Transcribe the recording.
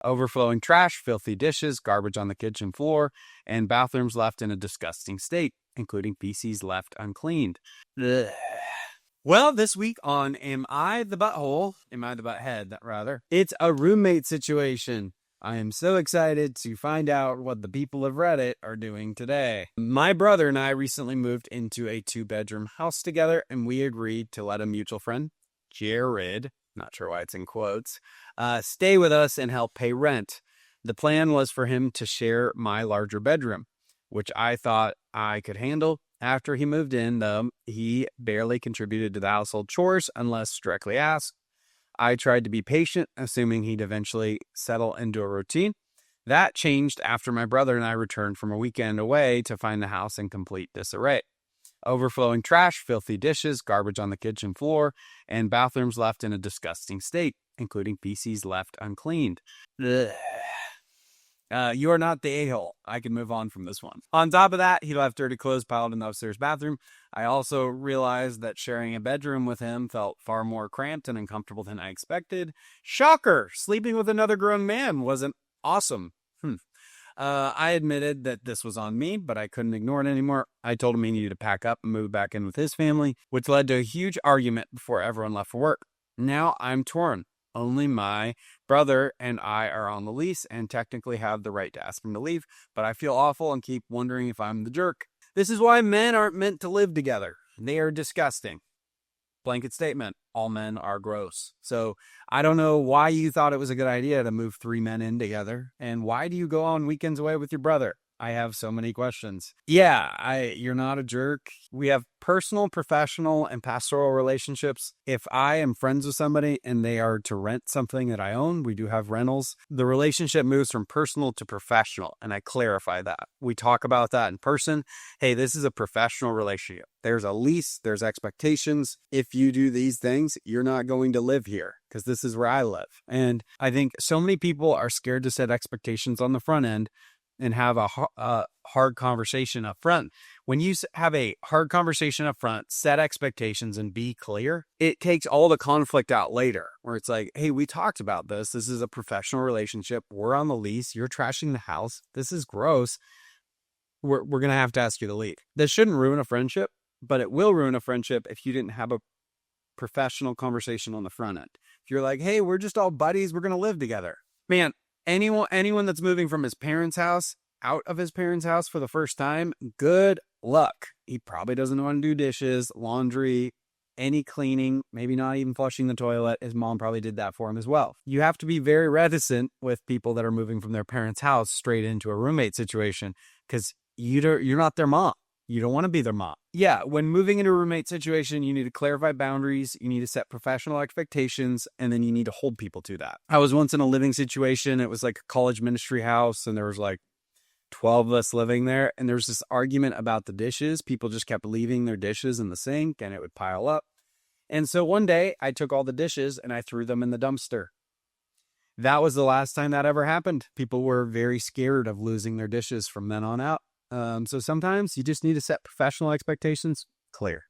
Overflowing trash, filthy dishes, garbage on the kitchen floor, and bathrooms left in a disgusting state, including feces left uncleaned. Ugh. Well, this week on Am I the Butthole? Am I the Butthead, rather? It's a roommate situation. I am so excited to find out what the people of Reddit are doing today. My brother and I recently moved into a 2-bedroom house together, and we agreed to let a mutual friend, Jared, not sure why it's in quotes, stay with us and help pay rent. The plan was for him to share my larger bedroom, which I thought I could handle. After he moved in, though, he barely contributed to the household chores unless directly asked. I tried to be patient, assuming he'd eventually settle into a routine. That changed after my brother and I returned from a weekend away to find the house in complete disarray. Overflowing trash, filthy dishes, garbage on the kitchen floor, and bathrooms left in a disgusting state, including feces left uncleaned. Ugh. You are not the a-hole. I can move on from this one. On top of that, he left dirty clothes piled in the upstairs bathroom. I also realized that sharing a bedroom with him felt far more cramped and uncomfortable than I expected. Shocker! Sleeping with another grown man wasn't awesome. I admitted that this was on me, but I couldn't ignore it anymore. I told him he needed to pack up and move back in with his family, which led to a huge argument before everyone left for work. Now I'm torn. Only my brother and I are on the lease and technically have the right to ask him to leave, but I feel awful and keep wondering if I'm the jerk. This is why men aren't meant to live together. They are disgusting. Blanket statement, all men are gross. So I don't know why you thought it was a good idea to move 3 men in together, and why do you go on weekends away with your brother? I have so many questions. Yeah, you're not a jerk. We have personal, professional, and pastoral relationships. If I am friends with somebody and they are to rent something that I own, we do have rentals. The relationship moves from personal to professional, and I clarify that. We talk about that in person. Hey, this is a professional relationship. There's a lease, there's expectations. If you do these things, you're not going to live here because this is where I live. And I think so many people are scared to set expectations on the front end and have a hard conversation up front. When you have a hard conversation up front, set expectations and be clear, it takes all the conflict out later, where it's like, hey, we talked about this. This is a professional relationship. We're on the lease. You're trashing the house. This is gross. We're going to have to ask you to leave. This shouldn't ruin a friendship, but it will ruin a friendship if you didn't have a professional conversation on the front end. If you're like, hey, we're just all buddies. We're going to live together. Man, anyone that's moving from his parents' house out of his parents' house for the first time, good luck. He probably doesn't know how to do dishes, laundry, any cleaning, maybe not even flushing the toilet. His mom probably did that for him as well. You have to be very reticent with people that are moving from their parents' house straight into a roommate situation because you're not their mom. You don't want to be their mom. Yeah, when moving into a roommate situation, you need to clarify boundaries, you need to set professional expectations, and then you need to hold people to that. I was once in a living situation. It was like a college ministry house, and there was like 12 of us living there, and there was this argument about the dishes. People just kept leaving their dishes in the sink, and it would pile up. And so one day, I took all the dishes, and I threw them in the dumpster. That was the last time that ever happened. People were very scared of losing their dishes from then on out. So sometimes you just need to set professional expectations clear.